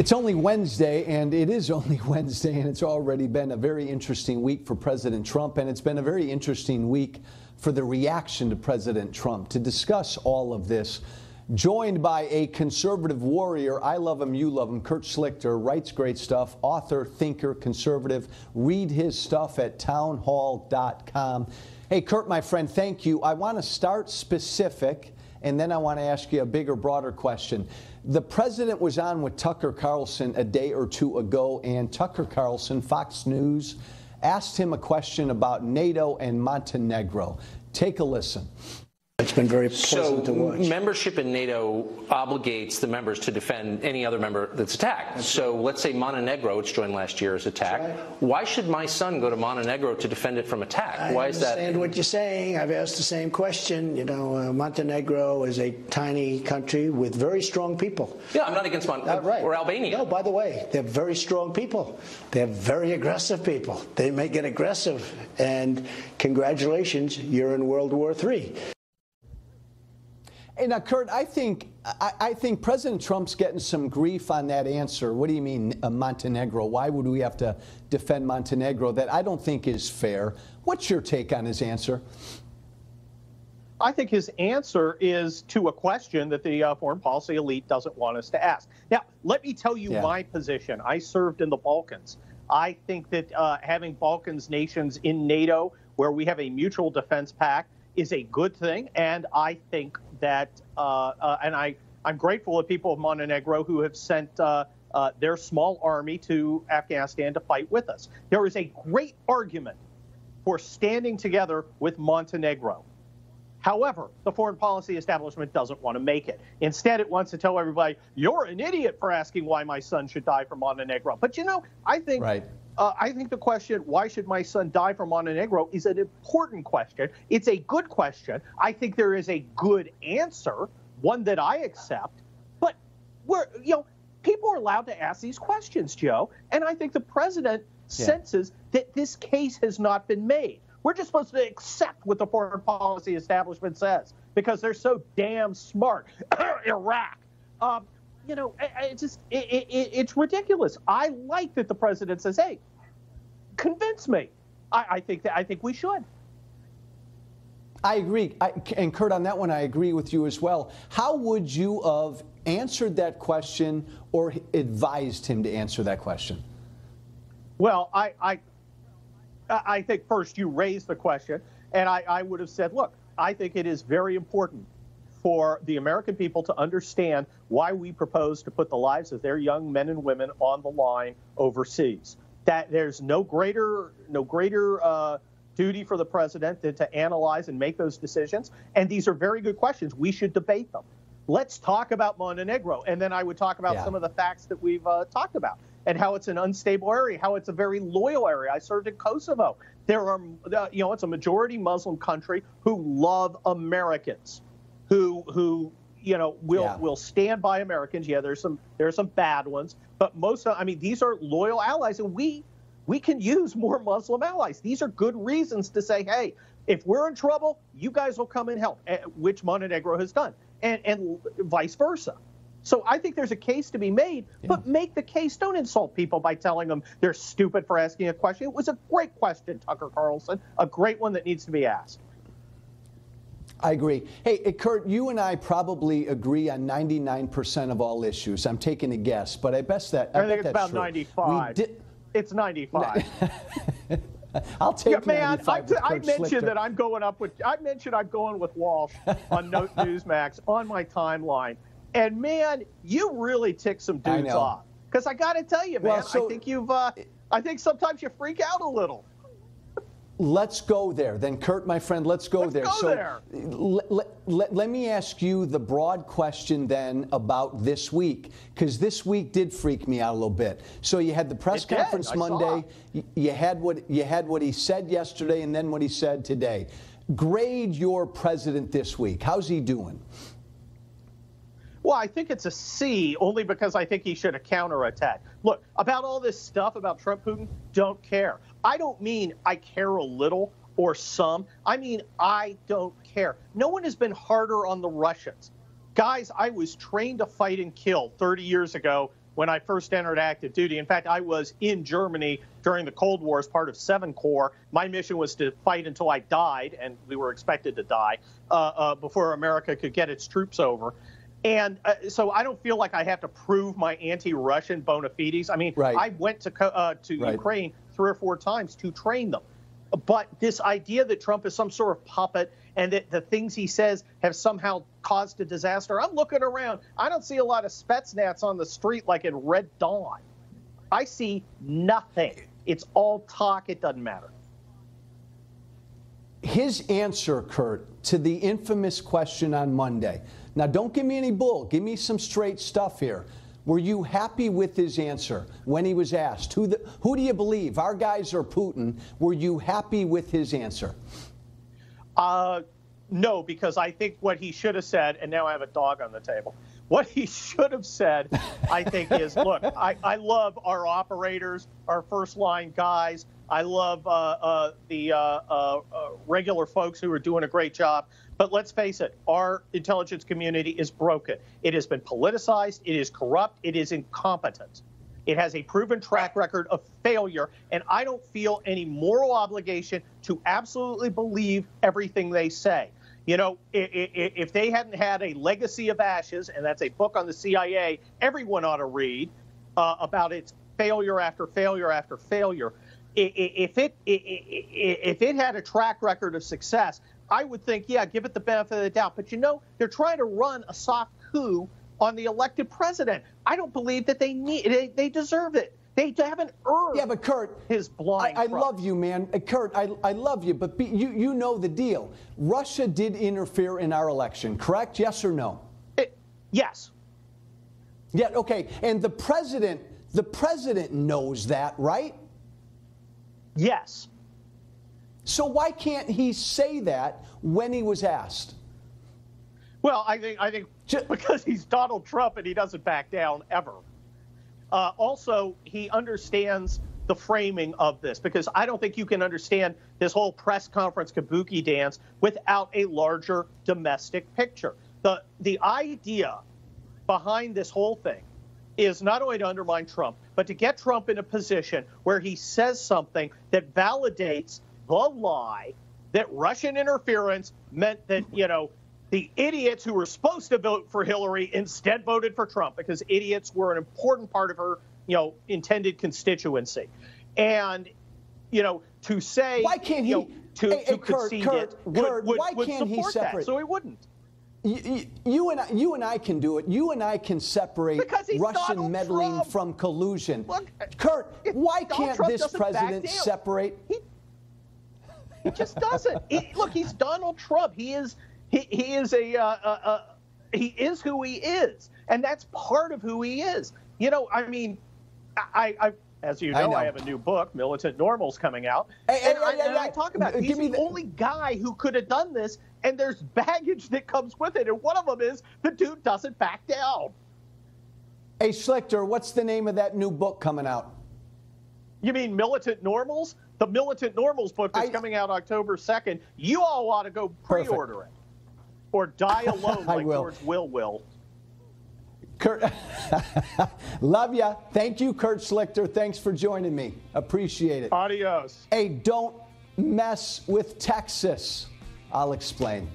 It's only Wednesday, and it is only Wednesday, and it's already been a very interesting week for President Trump, and it's been a very interesting week for the reaction to President Trump. To discuss all of this, joined by a conservative warrior, I love him, you love him, Kurt Schlichter, writes great stuff, author, thinker, conservative. Read his stuff at townhall.com. Hey, Kurt, my friend, thank you. I want to start specific, and then I want to ask you a bigger, broader question. The president was on with Tucker Carlson a day or two ago, and Tucker Carlson, Fox News, asked him a question about NATO and Montenegro. Take a listen. It's been very pleasant to watch. Membership in NATO obligates the members to defend any other member that's attacked. So let's say Montenegro, which joined last year, is attacked. Right. Why should my son go to Montenegro to defend it from attack? Why is that? I understand what you're saying. I've asked the same question. You know, Montenegro is a tiny country with very strong people. Yeah, I'm not against Montenegro right. or Albania. No, by the way, they're very strong people. They're very aggressive people. They may get aggressive. And congratulations, you're in World War III. Hey, now, Kurt, I think President Trump's getting some grief on that answer. What do you mean, Montenegro? Why would we have to defend Montenegro? That I don't think is fair. What's your take on his answer? I think his answer is to a question that the foreign policy elite doesn't want us to ask. Now, let me tell you my position. I served in the Balkans. I think that having Balkans nations in NATO, where we have a mutual defense pact, is a good thing, and I think that, I'm grateful to people of Montenegro who have sent their small army to Afghanistan to fight with us. There is a great argument for standing together with Montenegro. However, the foreign policy establishment doesn't want to make it. Instead, it wants to tell everybody, you're an idiot for asking why my son should die for Montenegro. But, you know, I think... Right. I think the question, why should my son die for Montenegro, is an important question. It's a good question. I think there is a good answer, one that I accept. But people are allowed to ask these questions, Joe. And I think the president senses that this case has not been made. We're just supposed to accept what the foreign policy establishment says because they're so damn smart. Iraq. It's ridiculous. I like that the president says, "Hey, convince me." I think we should. I agree, and Kurt, on that one, I agree with you as well. How would you have answered that question or advised him to answer that question? Well, I think first you raised the question, and I would have said, look, I think it is very important for the American people to understand why we propose to put the lives of their young men and women on the line overseas. That there's no greater duty for the president than to analyze and make those decisions. And these are very good questions. We should debate them. Let's talk about Montenegro. And then I would talk about some of the facts that we've talked about and how it's an unstable area, how it's a very loyal area. I served in Kosovo. There are, it's a majority Muslim country who love Americans. Who will stand by Americans. Yeah, there are some bad ones, but these are loyal allies, and we can use more Muslim allies. These are good reasons to say, hey, if we're in trouble, you guys will come and help, which Montenegro has done, and vice versa. So I think there's a case to be made, but make the case. Don't insult people by telling them they're stupid for asking a question. It was a great question, Tucker Carlson, a great one that needs to be asked. I agree. Hey, Kurt, you and I probably agree on 99% of all issues. I'm taking a guess, but I think it's about true. 95. It's 95. I'll take 95. I mentioned that I'm going with Walsh on Newsmax on my timeline, and man, you really tick some dudes off. Because I got to tell you, man, I think sometimes you freak out a little. Let's go there. Then, Kurt, my friend, let's go there. Let me ask you the broad question then about this week, because this week did freak me out a little bit. So you had the press conference Monday. You had what he said yesterday, and then what he said today. Grade your president this week. How's he doing? Well, I think it's a C, only because I think he should have counterattacked. Look, about all this stuff about Trump, Putin, don't care. I don't mean I care a little or some. I mean, I don't care. No one has been harder on the Russians. Guys, I was trained to fight and kill 30 years ago when I first entered active duty. In fact, I was in Germany during the Cold War as part of 7 Corps. My mission was to fight until I died, and we were expected to die before America could get its troops over. And so I don't feel like I have to prove my anti-Russian bona fides. I mean, I went to Ukraine 3 or 4 times to train them. But this idea that Trump is some sort of puppet and that the things he says have somehow caused a disaster, I'm looking around. I don't see a lot of Spetsnaz on the street like in Red Dawn. I see nothing. It's all talk. It doesn't matter. His answer, Kurt, to the infamous question on Monday. Now, don't give me any bull. Give me some straight stuff here. Were you happy with his answer when he was asked, who do you believe, our guys or Putin? Were you happy with his answer? No, because I think what he should have said, and now I have a dog on the table, what he should have said, I think, is, look, I love our operators, our first-line guys. I love the regular folks who are doing a great job. But let's face it, our intelligence community is broken. It has been politicized. It is corrupt. It is incompetent. It has a proven track record of failure, and I don't feel any moral obligation to absolutely believe everything they say. You know, if they hadn't had a legacy of ashes, and that's a book on the CIA, everyone ought to read about its failure after failure after failure. If it had a track record of success, I would think, yeah, give it the benefit of the doubt. But, you know, they're trying to run a soft coup on the elected president. I don't believe that they deserve it. They haven't earned his blind trust. I love you, man. Kurt, I love you, but you know the deal. Russia did interfere in our election, correct? Yes or no? Yes. Yeah, okay. And the president knows that, right? Yes. So why can't he say that when he was asked? Well, I think just because he's Donald Trump and he doesn't back down ever. Also, he understands the framing of this, because I don't think you can understand this whole press conference kabuki dance without a larger domestic picture. The idea behind this whole thing is not only to undermine Trump, but to get Trump in a position where he says something that validates the lie that Russian interference meant that, you know, the idiots who were supposed to vote for Hillary instead voted for Trump, because idiots were an important part of her, you know, intended constituency. And, you know, to say, why can't he, to concede it why can't he separate? That, so he wouldn't. You and I can do it. You and I can separate Russian Donald meddling Trump. From collusion. Look, Kurt, why Donald can't Trump this president separate? He just doesn't. Look, he's Donald Trump. He is who he is, and that's part of who he is. You know, I mean, I as you know, I have a new book, Militant Normal's, coming out, and I talk about he's the only guy who could have done this, and there's baggage that comes with it, and one of them is the dude doesn't back down. Hey, Schlichter, what's the name of that new book coming out? You mean Militant Normals? The Militant Normals book that's coming out October 2nd. You all ought to go pre-order it. Or die alone like George will. Kurt, love ya. Thank you, Kurt Schlichter. Thanks for joining me. Appreciate it. Adios. Hey, don't mess with Texas. I'll explain.